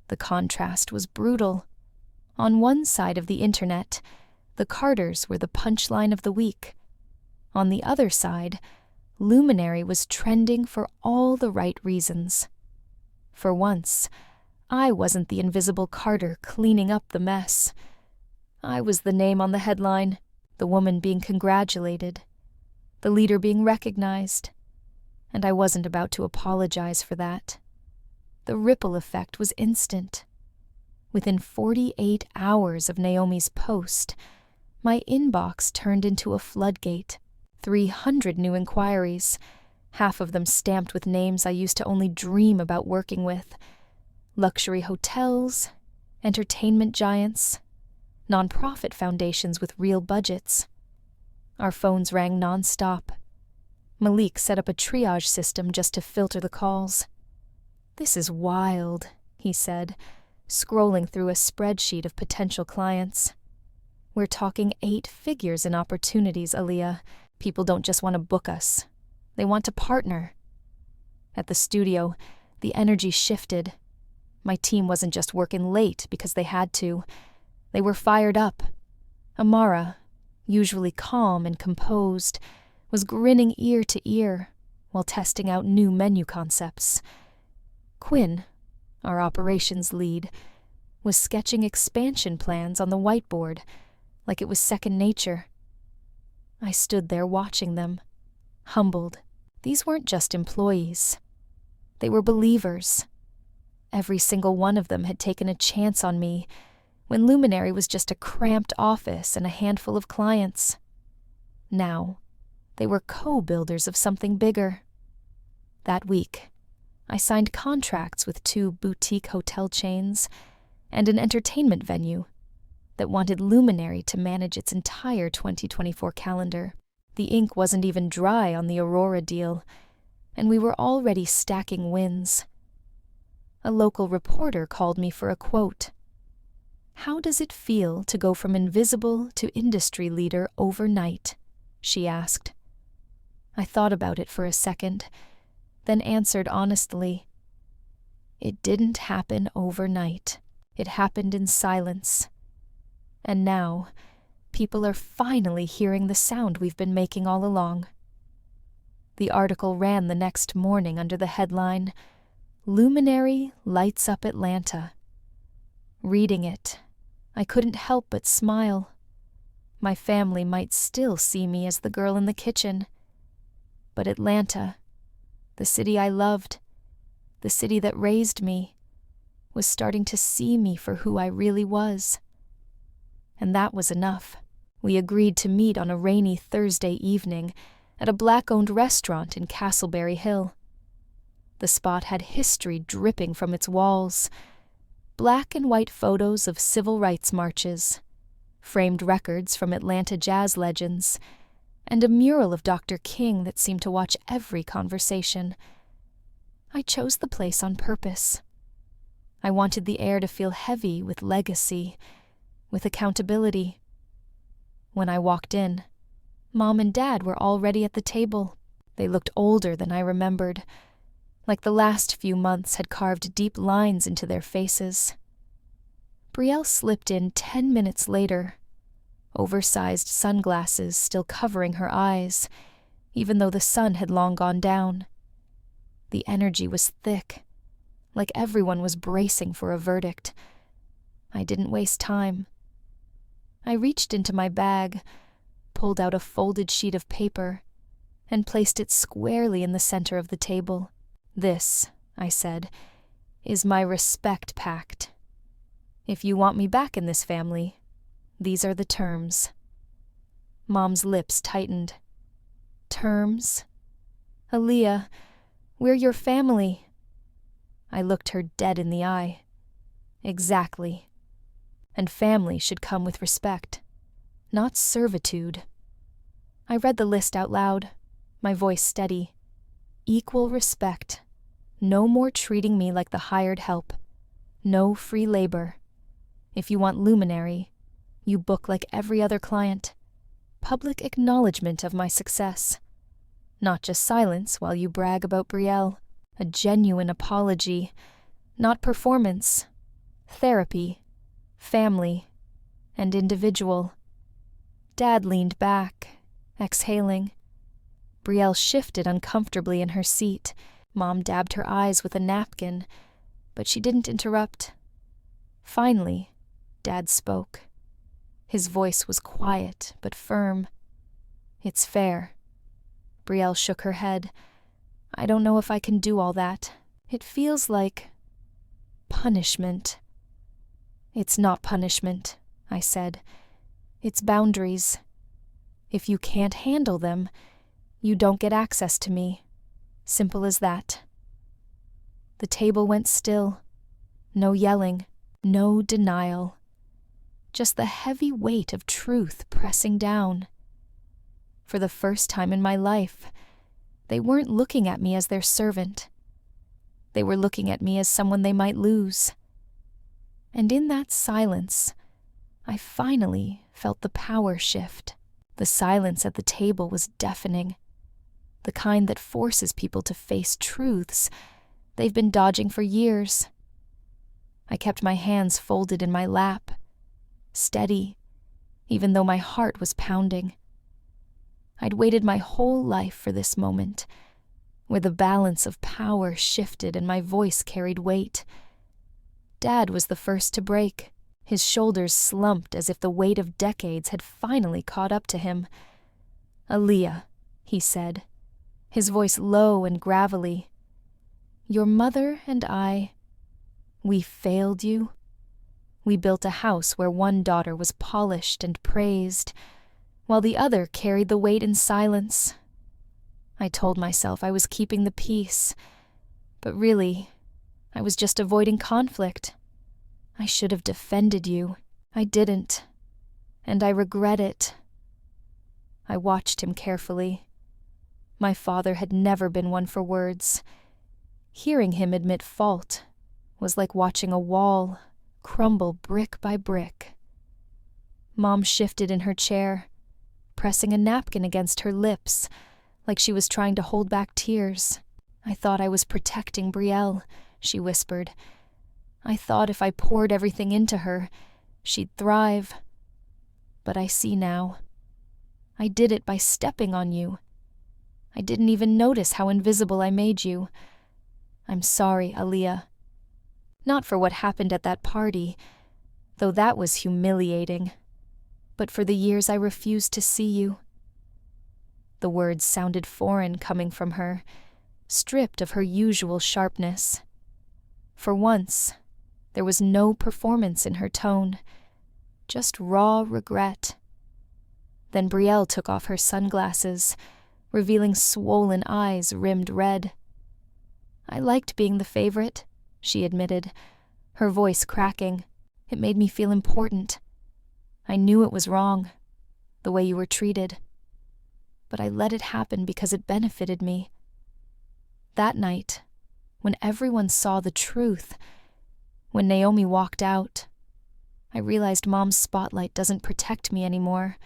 The contrast was brutal. On one side of the internet, the Carters were the punchline of the week. On the other side, Luminary was trending for all the right reasons. For once, I wasn't the invisible Carter cleaning up the mess. I was the name on the headline, the woman being congratulated, the leader being recognized, and I wasn't about to apologize for that. The ripple effect was instant. Within 48 hours of Naomi's post, my inbox turned into a floodgate. 300 new inquiries, half of them stamped with names I used to only dream about working with. Luxury hotels, entertainment giants, nonprofit foundations with real budgets. Our phones rang nonstop. Malik set up a triage system just to filter the calls. "This is wild," he said, scrolling through a spreadsheet of potential clients. "We're talking 8 figures in opportunities, Aaliyah. People don't just want to book us. They want to partner." At the studio, the energy shifted. My team wasn't just working late because they had to. They were fired up. Amara, usually calm and composed, was grinning ear to ear while testing out new menu concepts. Quinn, our operations lead, was sketching expansion plans on the whiteboard like it was second nature. I stood there watching them, humbled. These weren't just employees. They were believers. Every single one of them had taken a chance on me when Luminary was just a cramped office and a handful of clients. Now, they were co-builders of something bigger. That week, I signed contracts with 2 boutique hotel chains and an entertainment venue that wanted Luminary to manage its entire 2024 calendar. The ink wasn't even dry on the Aurora deal, and we were already stacking wins. A local reporter called me for a quote. "How does it feel to go from invisible to industry leader overnight?" she asked. I thought about it for a second, then answered honestly. It didn't happen overnight. It happened in silence. And now, people are finally hearing the sound we've been making all along. The article ran the next morning under the headline, "Luminary Lights Up Atlanta." Reading it, I couldn't help but smile. My family might still see me as the girl in the kitchen. But Atlanta, the city I loved, the city that raised me, was starting to see me for who I really was. And that was enough. We agreed to meet on a rainy Thursday evening at a Black-owned restaurant in Castleberry Hill. The spot had history dripping from its walls. Black and white photos of civil rights marches, framed records from Atlanta jazz legends, and a mural of Dr. King that seemed to watch every conversation. I chose the place on purpose. I wanted the air to feel heavy with legacy, with accountability. When I walked in, Mom and Dad were already at the table. They looked older than I remembered, like the last few months had carved deep lines into their faces. Brielle slipped in 10 minutes later, oversized sunglasses still covering her eyes, even though the sun had long gone down. The energy was thick, like everyone was bracing for a verdict. I didn't waste time. I reached into my bag, pulled out a folded sheet of paper, and placed it squarely in the center of the table. "This," I said, "is my Respect Pact. If you want me back in this family, these are the terms." Mom's lips tightened. "Terms? Aaliyah, we're your family." I looked her dead in the eye. "Exactly. And family should come with respect, not servitude." I read the list out loud, my voice steady. "Equal respect. No more treating me like the hired help. No free labor. If you want Luminary, you book like every other client. Public acknowledgement of my success. Not just silence while you brag about Brielle. A genuine apology. Not performance. Therapy. Family. And individual." Dad leaned back, exhaling. Brielle shifted uncomfortably in her seat. Mom dabbed her eyes with a napkin, but she didn't interrupt. Finally, Dad spoke. His voice was quiet but firm. "It's fair." Brielle shook her head. "I don't know if I can do all that. It feels like punishment." "It's not punishment," I said. "It's boundaries. If you can't handle them, you don't get access to me. Simple as that." The table went still. No yelling, no denial. Just the heavy weight of truth pressing down. For the first time in my life, they weren't looking at me as their servant. They were looking at me as someone they might lose. And in that silence, I finally felt the power shift. The silence at the table was deafening. The kind that forces people to face truths they've been dodging for years. I kept my hands folded in my lap, steady, even though my heart was pounding. I'd waited my whole life for this moment, where the balance of power shifted and my voice carried weight. Dad was the first to break. His shoulders slumped as if the weight of decades had finally caught up to him. "Aaliyah," he said, his voice low and gravelly, "your mother and I, we failed you. We built a house where one daughter was polished and praised, while the other carried the weight in silence. I told myself I was keeping the peace, but really, I was just avoiding conflict. I should have defended you. I didn't, and I regret it." I watched him carefully. My father had never been one for words. Hearing him admit fault was like watching a wall crumble brick by brick. Mom shifted in her chair, pressing a napkin against her lips, like she was trying to hold back tears. "I thought I was protecting Brielle," she whispered. "I thought if I poured everything into her, she'd thrive. But I see now. I did it by stepping on you. I didn't even notice how invisible I made you. I'm sorry, Aaliyah. Not for what happened at that party, though that was humiliating, but for the years I refused to see you." The words sounded foreign coming from her, stripped of her usual sharpness. For once, there was no performance in her tone, just raw regret. Then Brielle took off her sunglasses, revealing swollen eyes rimmed red. "I liked being the favorite," she admitted, her voice cracking. "It made me feel important. I knew it was wrong, the way you were treated. But I let it happen because it benefited me. That night, when everyone saw the truth, when Naomi walked out, I realized Mom's spotlight doesn't protect me anymore.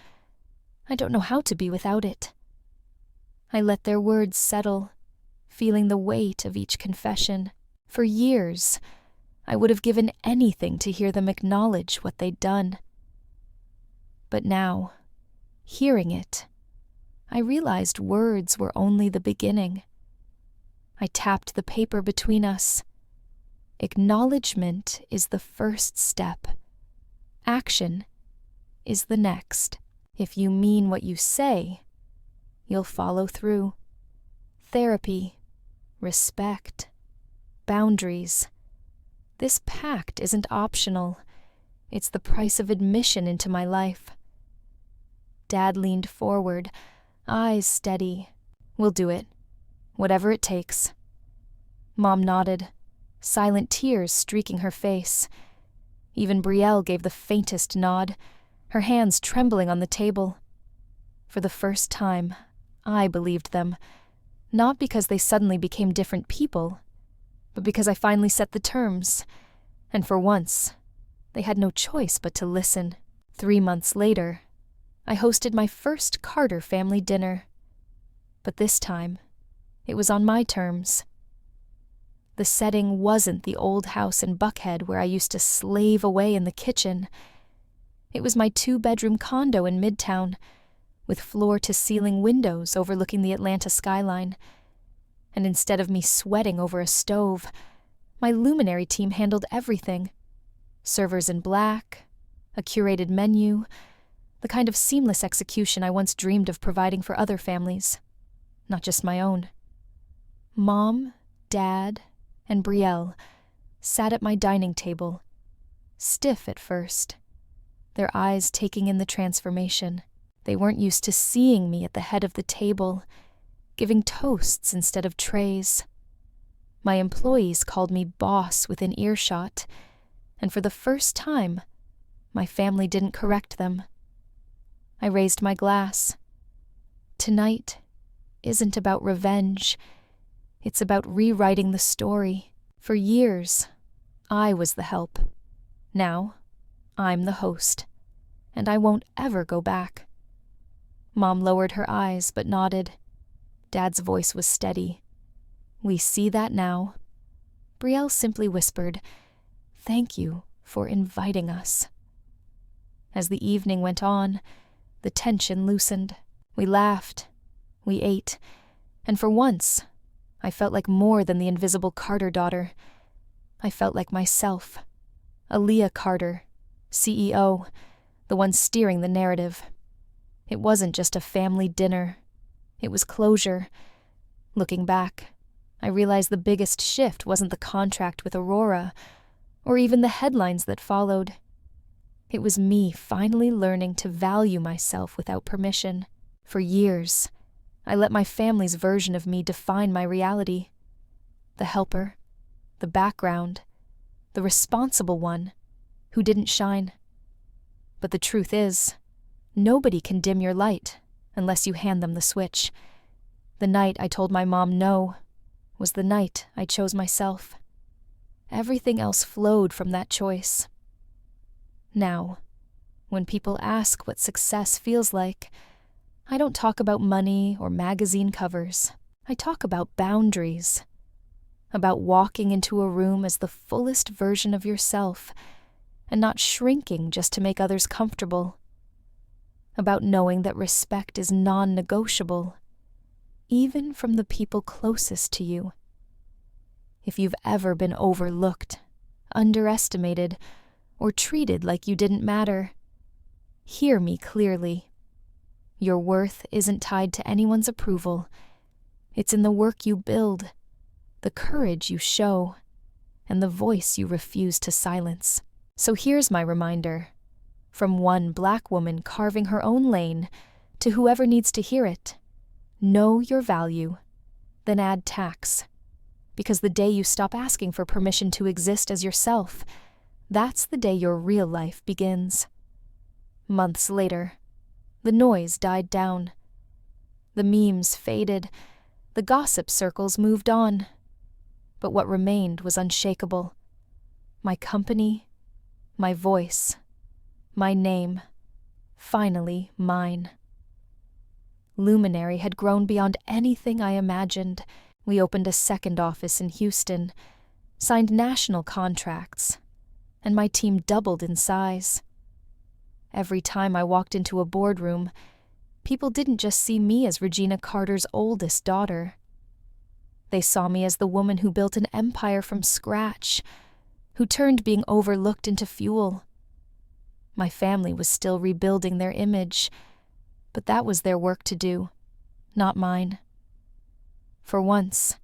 I don't know how to be without it." I let their words settle, feeling the weight of each confession. For years, I would have given anything to hear them acknowledge what they'd done. But now, hearing it, I realized words were only the beginning. I tapped the paper between us. Acknowledgement is the first step. Action is the next. If you mean what you say, you'll follow through. Therapy, respect, boundaries. This pact isn't optional. It's the price of admission into my life. Dad leaned forward, eyes steady. We'll do it, whatever it takes. Mom nodded, silent tears streaking her face. Even Brielle gave the faintest nod, her hands trembling on the table. For the first time, I believed them, not because they suddenly became different people, but because I finally set the terms, and for once, they had no choice but to listen. 3 months later, I hosted my first Carter family dinner. But this time, it was on my terms. The setting wasn't the old house in Buckhead where I used to slave away in the kitchen. It was my 2-bedroom condo in Midtown, with floor-to-ceiling windows overlooking the Atlanta skyline. And instead of me sweating over a stove, my Luminary team handled everything. Servers in black, a curated menu, the kind of seamless execution I once dreamed of providing for other families, not just my own. Mom, Dad, and Brielle sat at my dining table, stiff at first, their eyes taking in the transformation. They weren't used to seeing me at the head of the table, giving toasts instead of trays. My employees called me boss within earshot, and for the first time, my family didn't correct them. I raised my glass. Tonight isn't about revenge. It's about rewriting the story. For years, I was the help. Now, I'm the host, and I won't ever go back. Mom lowered her eyes but nodded. Dad's voice was steady. We see that now. Brielle simply whispered, "Thank you for inviting us." As the evening went on, the tension loosened. We laughed, we ate, and for once, I felt like more than the invisible Carter daughter. I felt like myself, Aaliyah Carter, CEO, the one steering the narrative. It wasn't just a family dinner. It was closure. Looking back, I realized the biggest shift wasn't the contract with Aurora, or even the headlines that followed. It was me finally learning to value myself without permission. For years, I let my family's version of me define my reality. The helper, the background, the responsible one, who didn't shine. But the truth is, nobody can dim your light unless you hand them the switch. The night I told my mom no was the night I chose myself. Everything else flowed from that choice. Now, when people ask what success feels like, I don't talk about money or magazine covers. I talk about boundaries, about walking into a room as the fullest version of yourself and not shrinking just to make others comfortable, about knowing that respect is non-negotiable, even from the people closest to you. If you've ever been overlooked, underestimated, or treated like you didn't matter, hear me clearly. Your worth isn't tied to anyone's approval. It's in the work you build, the courage you show, and the voice you refuse to silence. So here's my reminder, from one Black woman carving her own lane to whoever needs to hear it. Know your value, then add tax. Because the day you stop asking for permission to exist as yourself, that's the day your real life begins. Months later, the noise died down. The memes faded, the gossip circles moved on. But what remained was unshakable. My company, my voice, my name, finally mine. Luminary had grown beyond anything I imagined. We opened a second office in Houston, signed national contracts, and my team doubled in size. Every time I walked into a boardroom, people didn't just see me as Regina Carter's oldest daughter. They saw me as the woman who built an empire from scratch, who turned being overlooked into fuel. My family was still rebuilding their image, but that was their work to do, not mine. For once,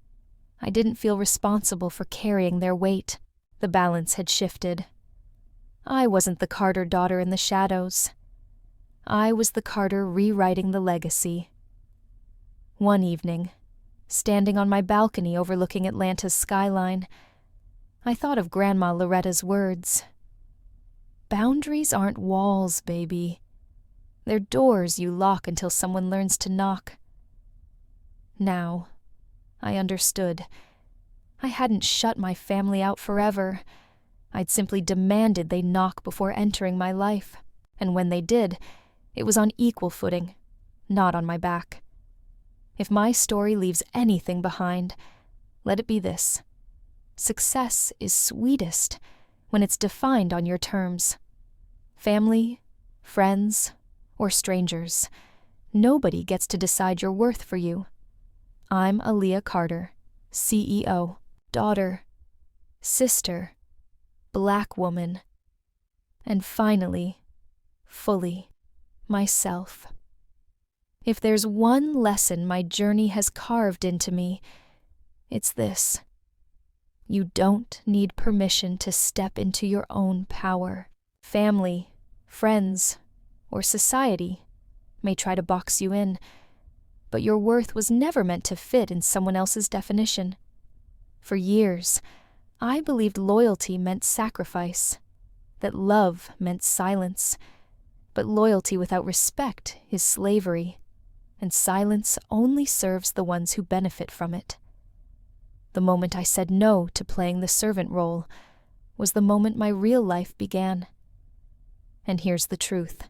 I didn't feel responsible for carrying their weight. The balance had shifted. I wasn't the Carter daughter in the shadows. I was the Carter rewriting the legacy. One evening, standing on my balcony overlooking Atlanta's skyline, I thought of Grandma Loretta's words. Boundaries aren't walls, baby. They're doors you lock until someone learns to knock. Now, I understood. I hadn't shut my family out forever. I'd simply demanded they knock before entering my life, and when they did, it was on equal footing, not on my back. If my story leaves anything behind, let it be this. Success is sweetest when it's defined on your terms. Family, friends, or strangers, nobody gets to decide your worth for you. I'm Aaliyah Carter, CEO, daughter, sister, Black woman, and finally, fully, myself. If there's one lesson my journey has carved into me, it's this. You don't need permission to step into your own power. Family, friends, or society may try to box you in, but your worth was never meant to fit in someone else's definition. For years, I believed loyalty meant sacrifice, that love meant silence, but loyalty without respect is slavery, and silence only serves the ones who benefit from it. The moment I said no to playing the servant role was the moment my real life began. And here's the truth.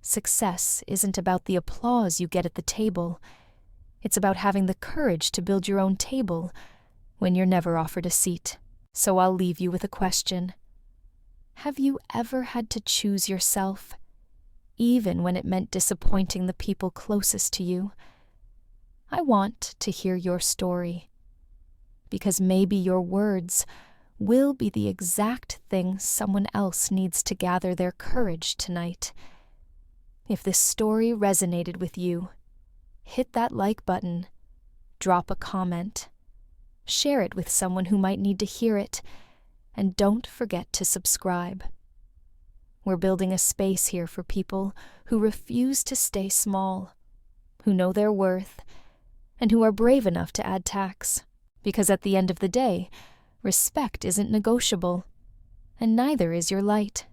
Success isn't about the applause you get at the table. It's about having the courage to build your own table when you're never offered a seat. So I'll leave you with a question. Have you ever had to choose yourself, even when it meant disappointing the people closest to you? I want to hear your story, because maybe your words will be the exact thing someone else needs to gather their courage tonight. If this story resonated with you, hit that like button, drop a comment, share it with someone who might need to hear it, and don't forget to subscribe. We're building a space here for people who refuse to stay small, who know their worth, and who are brave enough to add tax. Because at the end of the day, respect isn't negotiable, and neither is your light.